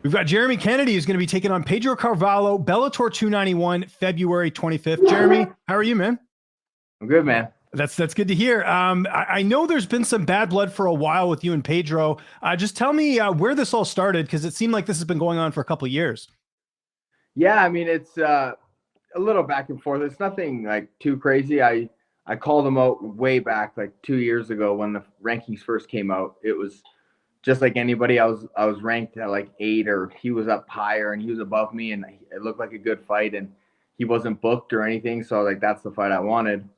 We've got Jeremy Kennedy who's going to be taking on Pedro Carvalho, Bellator 291, February 25th. Jeremy, how are you, man? I'm good, man. That's good to hear. I know there's been some bad blood for a while with you and Pedro. Just tell me where this all started, because it seemed like this has been going on for a couple of years. Yeah, I mean it's a little back and forth. It's nothing like too crazy. I called him out way back like 2 years ago when the rankings first came out. It was just like anybody. I was ranked at like 8, or he was up higher and he was above me, and it looked like a good fight. And he wasn't booked or anything, so like that's the fight I wanted.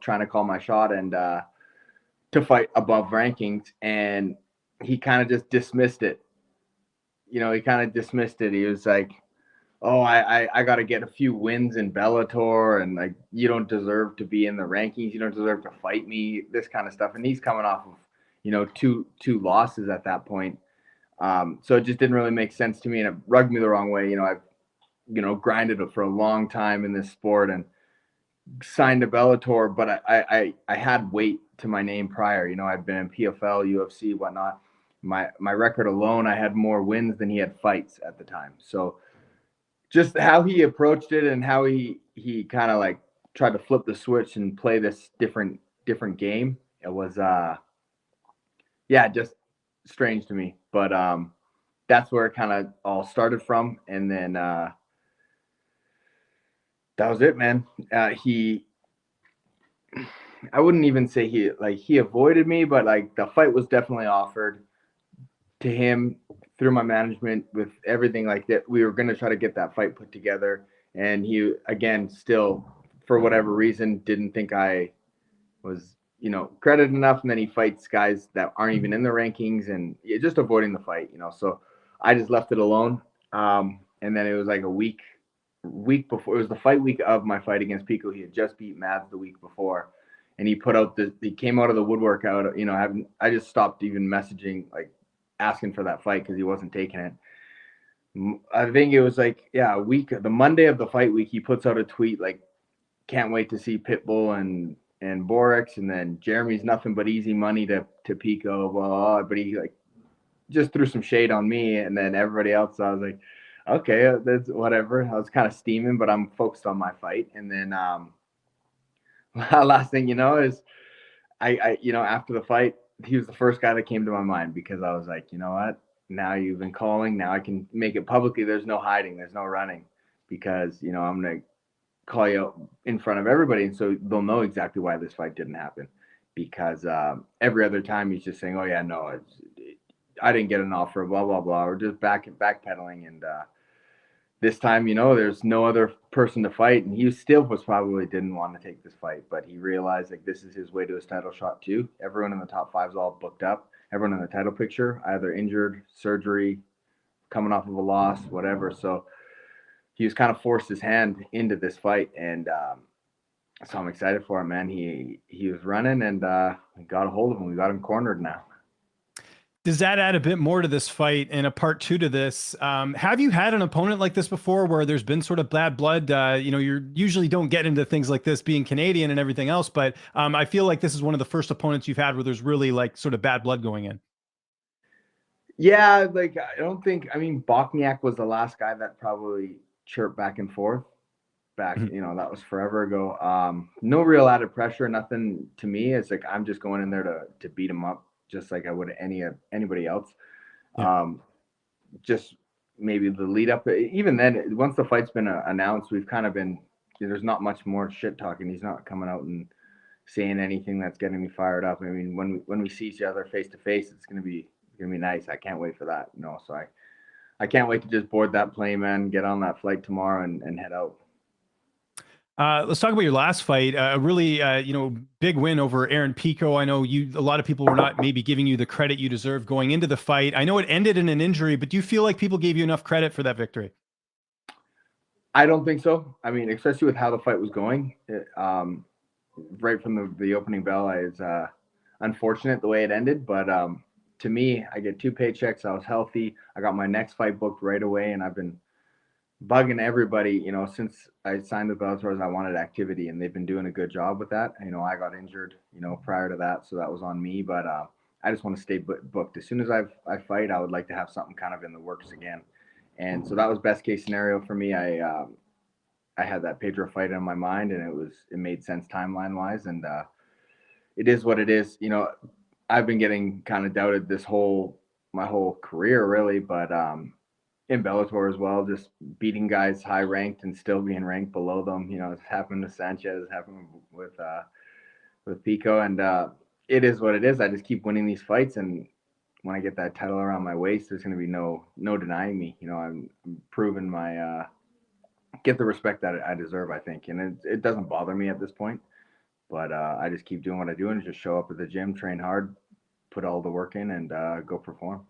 Trying to call my shot and to fight above rankings, and he kind of just dismissed it. He kind of dismissed it. He was like, oh, I got to get a few wins in Bellator, and like you don't deserve to be in the rankings. You don't deserve to fight me. This kind of stuff. And he's coming off of two losses at that point. So it just didn't really make sense to me, and it rubbed me the wrong way. I've grinded for a long time in this sport and signed to Bellator, but I had weight to my name prior. I'd been in PFL, UFC, whatnot. My record alone, I had more wins than he had fights at the time. So just how he approached it and how he kind of like tried to flip the switch and play this different game. It was yeah, just strange to me. But that's where it kind of all started from, and then that was it, man. I wouldn't even say he avoided me, but like the fight was definitely offered to him through my management with everything like that. We were going to try to get that fight put together, and he again still for whatever reason didn't think I was credited enough, and then he fights guys that aren't even in the rankings, and just avoiding the fight. So I just left it alone. And then it was like a week before, it was the fight week of my fight against Pico. He had just beat Mads the week before, and he came out of the woodwork out. I just stopped even messaging, like asking for that fight, because he wasn't taking it. I think it was like, yeah, the Monday of the fight week, he puts out a tweet like, can't wait to see Pitbull and Borix, and then Jeremy's nothing but easy money to Pico, blah, blah, blah. But he like just threw some shade on me, and then everybody else. So I was like, okay, that's whatever. I was kind of steaming, but I'm focused on my fight. And then last thing is I after the fight, he was the first guy that came to my mind, because I was like, you know what? Now you've been calling. Now I can make it publicly. There's no hiding. There's no running, because I'm gonna call you out in front of everybody, and so they'll know exactly why this fight didn't happen. Because every other time he's just saying, oh yeah, no, I didn't get an offer, blah blah blah, or just backpedaling. And this time, there's no other person to fight, and he still probably didn't want to take this fight, but he realized like this is his way to his title shot too. Everyone in the top five is all booked up. Everyone in the title picture, either injured, surgery, coming off of a loss, whatever. So he was kind of forced his hand into this fight, and so I'm excited for him, man. He was running, and we got a hold of him. We got him cornered now. Does that add a bit more to this fight and a part two to this? Have you had an opponent like this before, where there's been sort of bad blood? You usually don't get into things like this, being Canadian and everything else, but I feel like this is one of the first opponents you've had where there's really like sort of bad blood going in. Yeah, like I mean, Bokniak was the last guy that probably chirped back and forth. That was forever ago. No real added pressure, nothing to me. It's like I'm just going in there to beat him up, just like I would anybody else. Yeah. Just maybe the lead up. Even then, once the fight's been announced, we've kind of been. There's not much more shit talking. He's not coming out and saying anything that's getting me fired up. I mean, when we see each other face to face, it's gonna be nice. I can't wait for that. So I can't wait to just board that plane, man, get on that flight tomorrow and head out. Let's talk about your last fight. A really, big win over Aaron Pico. I know a lot of people were not maybe giving you the credit you deserve going into the fight. I know it ended in an injury, but do you feel like people gave you enough credit for that victory? I don't think so. I mean, especially with how the fight was going, right from the opening bell, it's unfortunate the way it ended. But to me, I get 2 paychecks. I was healthy. I got my next fight booked right away, and I've been bugging everybody, since I signed with Bellator. I wanted activity, and they've been doing a good job with that. I got injured, prior to that, so that was on me. But I just want to stay booked. As soon as I fight, I would like to have something kind of in the works again. And so that was best case scenario for me. I had that Pedro fight in my mind, and it made sense timeline wise, and it is what it is. You know, I've been getting kind of doubted my whole career really, but in Bellator as well, just beating guys high ranked and still being ranked below them. You know, it's happened to Sanchez, it's happened with Pico, and it is what it is. I just keep winning these fights, and when I get that title around my waist, there's going to be no denying me. You know, I'm proving my get the respect that I deserve, I think, and it doesn't bother me at this point. But I just keep doing what I do and just show up at the gym, train hard, put all the work in, and go perform.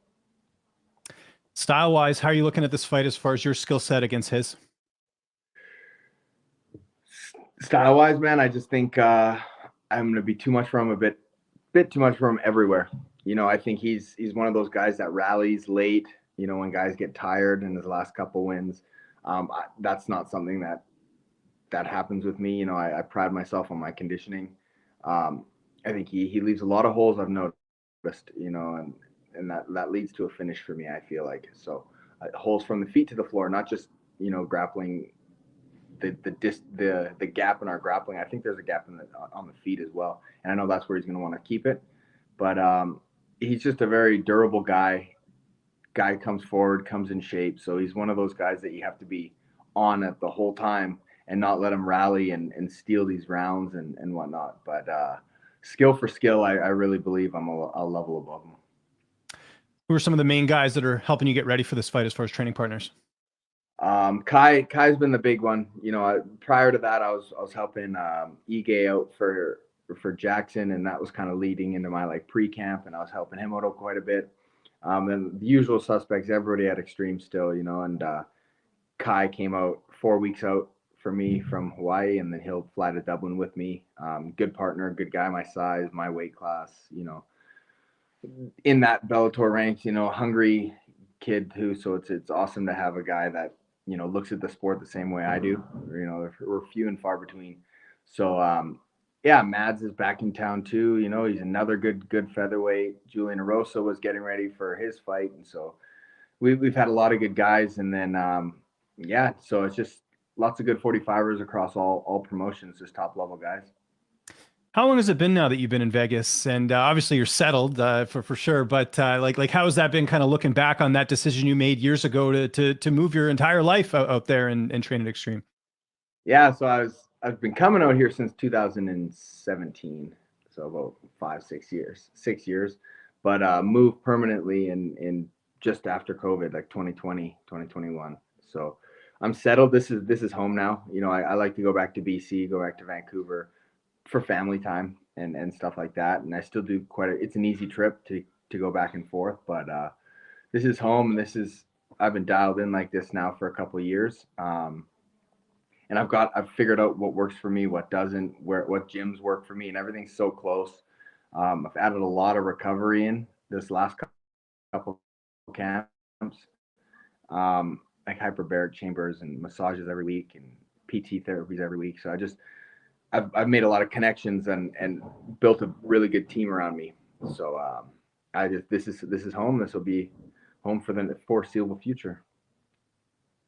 Style wise, how are you looking at this fight as far as your skill set against his? Style wise, man, I just think I'm going to be too much for him, a bit too much for him everywhere. You know, I think he's one of those guys that rallies late. You know, when guys get tired in his last couple wins, that's not something that happens with me. You know, I pride myself on my conditioning. I think he leaves a lot of holes, I've noticed. You know, and that leads to a finish for me, I feel like. So holes from the feet to the floor, not just, you know, grappling the gap in our grappling. I think there's a gap on the feet as well, and I know that's where he's going to want to keep it. But he's just a very durable guy. Guy comes forward, comes in shape. So he's one of those guys that you have to be on it the whole time and not let him rally and steal these rounds and whatnot. But skill for skill, I really believe I'm a level above him. Who are some of the main guys that are helping you get ready for this fight as far as training partners? Kai's been the big one. You know, prior to that, I was helping Ige out for Jackson, and that was kind of leading into my like pre-camp, and I was helping him out quite a bit. And the usual suspects, everybody at Extreme still, you know, and Kai came out 4 weeks out for me from Hawaii, and then he'll fly to Dublin with me. Good partner, good guy, my size, my weight class, you know, in that Bellator ranks, you know, hungry kid too. So it's awesome to have a guy that, you know, looks at the sport the same way I do. You know, we're few and far between. So yeah, Mads is back in town too. You know, he's another good featherweight. Julian Arosa was getting ready for his fight, and so we've had a lot of good guys. And then yeah, so it's just lots of good 45ers across all promotions, just top level guys. How long has it been now that you've been in Vegas? And obviously you're settled for sure, but like how has that been, kind of looking back on that decision you made years ago to move your entire life out there and train at Extreme? Yeah, so I've been coming out here since 2017, so about 6 years, but moved permanently in just after COVID, like 2020, 2021. So I'm settled. This is home now. You know, I like to go back to BC, go back to Vancouver for family time and stuff like that. And I still do it's an easy trip to go back and forth, but this is home, and I've been dialed in like this now for a couple of years. And I've figured out what works for me, what doesn't, what gyms work for me, and everything's so close. I've added a lot of recovery in this last couple of camps, like hyperbaric chambers and massages every week and PT therapies every week. So I've made a lot of connections and built a really good team around me. So this is home. This will be home for the foreseeable future.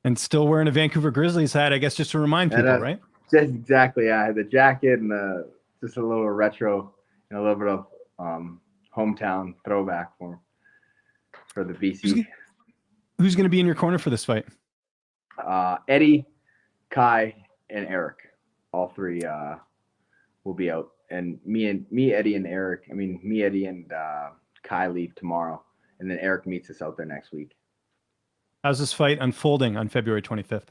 And still wearing a Vancouver Grizzlies hat, I guess, just to remind people, right? Just exactly. I had the jacket and just a little retro and a little bit of hometown throwback for the BC. Who's going to be in your corner for this fight? Eddie, Kai, and Eric. All three will be out. And me, Eddie, and Eric. I mean, me, Eddie, and Kai leave tomorrow, and then Eric meets us out there next week. How's this fight unfolding on February 25th?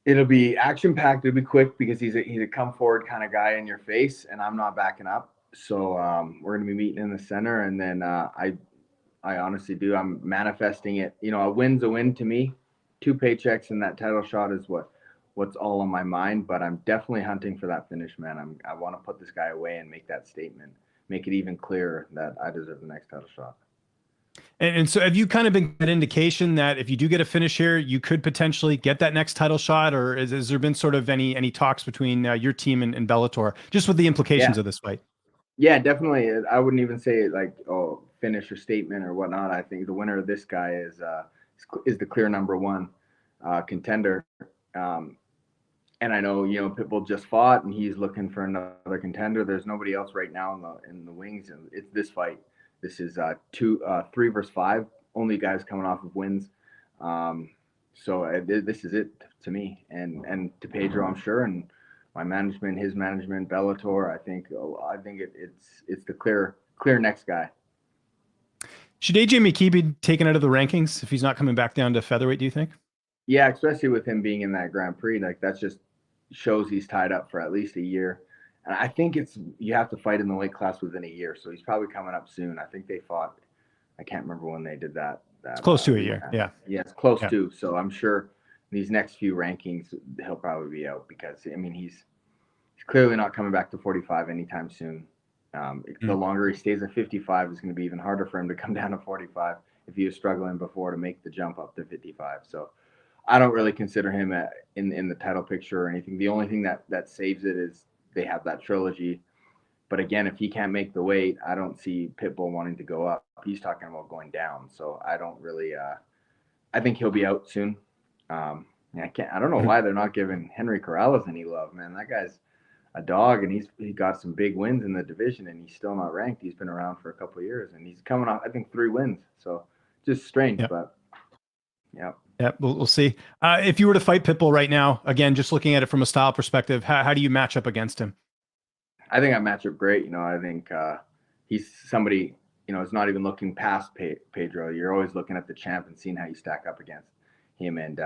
It'll be action-packed. It'll be quick because he's a come-forward kind of guy in your face, and I'm not backing up. So we're going to be meeting in the center, and then I honestly do. I'm manifesting it. You know, a win's a win to me. 2 paychecks and that title shot is what's all on my mind, but I'm definitely hunting for that finish, man. I want to put this guy away and make that statement, make it even clearer that I deserve the next title shot. And so have you kind of been an indication that if you do get a finish here, you could potentially get that next title shot, or has there been sort of any talks between your team and Bellator, just with the implications of this fight? Yeah, definitely. I wouldn't even say like, oh, finish or statement or whatnot. I think the winner of this guy is the clear number one contender. And I know, Pitbull just fought and he's looking for another contender. There's nobody else right now in the wings, and it's this fight. This is 3 versus 5, only guys coming off of wins. So this is it to me and to Pedro, I'm sure, and my management, his management, Bellator. I think it's the clear next guy. Should AJ McKee be taken out of the rankings if he's not coming back down to featherweight, do you think? Yeah, especially with him being in that Grand Prix, like that just shows he's tied up for at least a year. And I think you have to fight in the weight class within a year, so he's probably coming up soon. I think they fought. I can't remember when they did that. It's close to a year. Yeah. Yeah, it's close to. So I'm sure these next few rankings he'll probably be out because he's clearly not coming back to 45 anytime soon. The longer he stays at 55, it's going to be even harder for him to come down to 45 if he was struggling before to make the jump up to 55. So I don't really consider him in the title picture or anything. The only thing that saves it is they have that trilogy. But again, if he can't make the weight, I don't see Pitbull wanting to go up. He's talking about going down. So I don't really I think he'll be out soon. I don't know why they're not giving Henry Corrales any love, man. That guy's a dog, and he got some big wins in the division, and he's still not ranked. He's been around for a couple of years, and he's coming off, I think, 3 wins. So just strange, but yeah. Yeah, we'll see. If you were to fight Pitbull right now, again, just looking at it from a style perspective, how do you match up against him? I think I match up great. I think he's somebody, is not even looking past Pedro. You're always looking at the champ and seeing how you stack up against him. And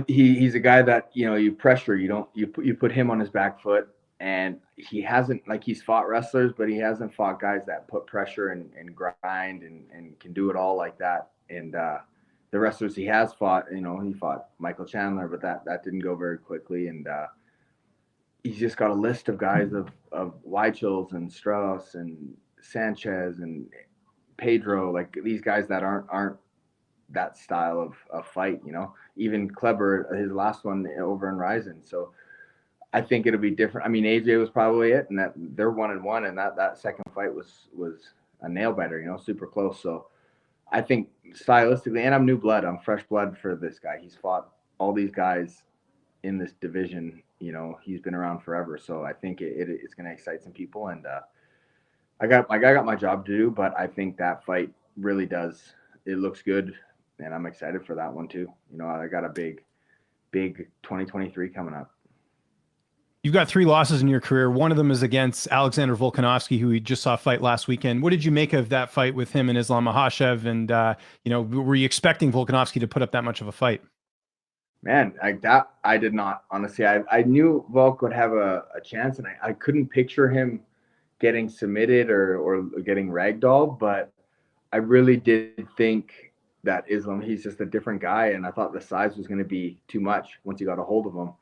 he's a guy that, you pressure. You put him on his back foot. And he hasn't, he's fought wrestlers, but he hasn't fought guys that put pressure and grind and can do it all like that. And the wrestlers he has fought, he fought Michael Chandler, but that didn't go very quickly. And he's just got a list of guys of Weichels and Strauss and Sanchez and Pedro, like these guys that aren't that style of fight, even Kleber, his last one over in Ryzen. So I think it'll be different. AJ was probably it, and that they're 1-1, and that second fight was a nail biter, super close. So I think stylistically, and I'm new blood. I'm fresh blood for this guy. He's fought all these guys in this division. He's been around forever. So I think it's going to excite some people. And I got my job to do, but I think that fight really does. It looks good, and I'm excited for that one too. I got a big 2023 coming up. You've got 3 losses in your career. One of them is against Alexander Volkanovski, who we just saw fight last weekend. What did you make of that fight with him and Islam Makhachev? And, were you expecting Volkanovski to put up that much of a fight? Man, I did not. Honestly, I knew Volk would have a chance, and I couldn't picture him getting submitted or getting ragdolled, but I really did think that Islam, he's just a different guy, and I thought the size was going to be too much once he got a hold of him.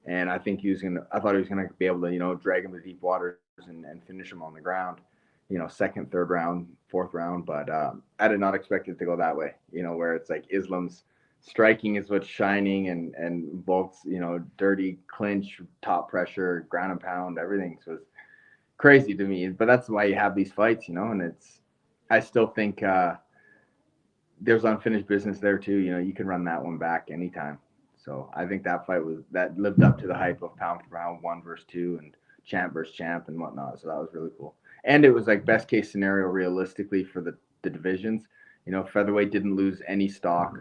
And I thought he was gonna be able to, drag him to deep waters and finish him on the ground, second, third round, fourth round. But I did not expect it to go that way, where it's like Islam's striking is what's shining and Volk's, dirty clinch, top pressure, ground and pound, everything. So it's crazy to me. But that's why you have these fights, and I still think there's unfinished business there too. You can run that one back anytime. So I think that fight lived up to the hype of pound for pound 1 versus 2 and champ versus champ and whatnot. So that was really cool. And it was like best case scenario realistically for the divisions. Featherweight didn't lose any stock.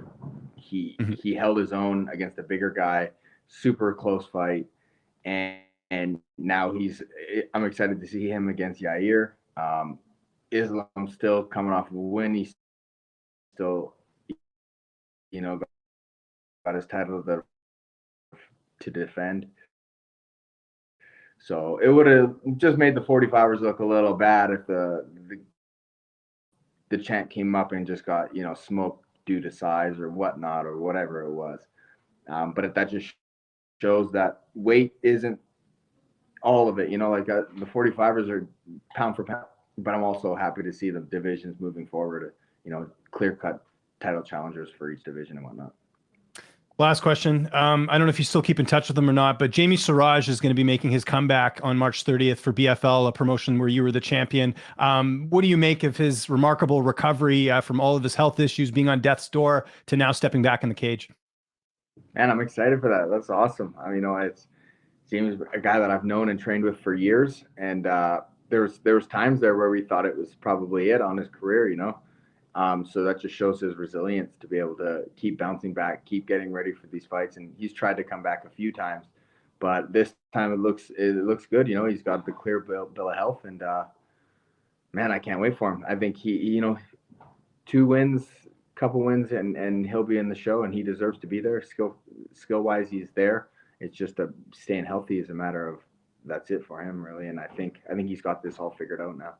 He held his own against a bigger guy, super close fight. And now I'm excited to see him against Yair. Islam still coming off of a win. He's still, got his title to defend. So it would have just made the 45ers look a little bad if the champ came up and just got, smoked due to size or whatnot or whatever it was. But that just shows that weight isn't all of it. The 45ers are pound for pound. But I'm also happy to see the divisions moving forward, clear-cut title challengers for each division and whatnot. Last question. I don't know if you still keep in touch with him or not, but Jamie Siraj is going to be making his comeback on March 30th for BFL, a promotion where you were the champion. What do you make of his remarkable recovery from all of his health issues, being on death's door, to now stepping back in the cage? Man, I'm excited for that. That's awesome. I mean, it's Jamie's a guy that I've known and trained with for years, and there was times there where we thought it was probably it on his career, you know. So that just shows his resilience to be able to keep bouncing back, keep getting ready for these fights. And he's tried to come back a few times, but this time it looks good. You know, he's got the clear bill of health, and man, I can't wait for him. I think two wins, couple wins, and he'll be in the show, and he deserves to be there. Skill wise, he's there. It's just staying healthy is a matter of that's it for him really. And I think he's got this all figured out now.